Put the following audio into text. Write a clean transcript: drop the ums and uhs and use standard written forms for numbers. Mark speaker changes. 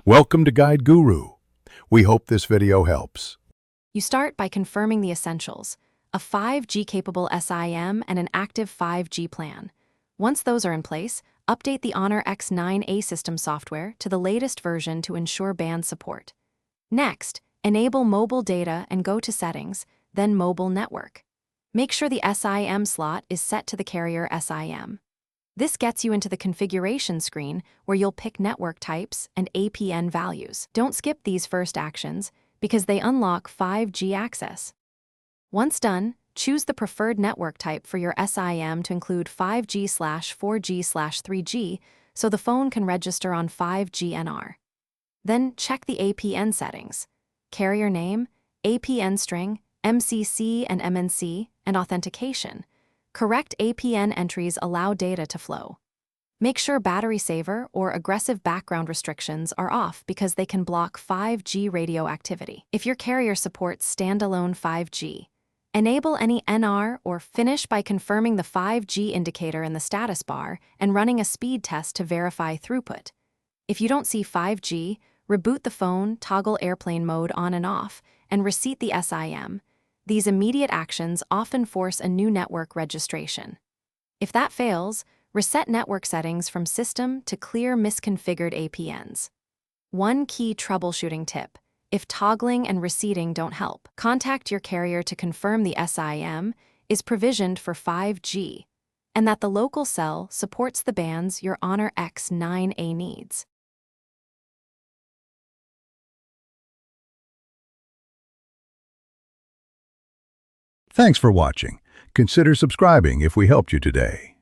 Speaker 1: Welcome to Guide Guru. We hope this video helps.
Speaker 2: You start by confirming the essentials: a 5G-capable SIM and an active 5G plan. Once those are in place, update the Honor X9a system software to the latest version to ensure band support. Next, enable mobile data and go to Settings, then Mobile Network. Make sure the SIM slot is set to the carrier SIM. This gets you into the configuration screen where you'll pick network types and APN values. Don't skip these first actions because they unlock 5G access. Once done, choose the preferred network type for your SIM to include 5G/4G/3G so the phone can register on 5G NR. Then check the APN settings: carrier name, APN string, MCC and MNC, and authentication. Correct APN entries allow data to flow. Make sure battery saver or aggressive background restrictions are off because they can block 5G radio activity. If your carrier supports standalone 5G, enable any NR or finish by confirming the 5G indicator in the status bar and running a speed test to verify throughput. If you don't see 5G, reboot the phone, toggle airplane mode on and off, and reset the SIM. These immediate actions often force a new network registration. If that fails, reset network settings from system to clear misconfigured APNs. One key troubleshooting tip: if toggling and resetting don't help, contact your carrier to confirm the SIM is provisioned for 5G and that the local cell supports the bands your Honor X9a needs.
Speaker 1: Thanks for watching. Consider subscribing if we helped you today.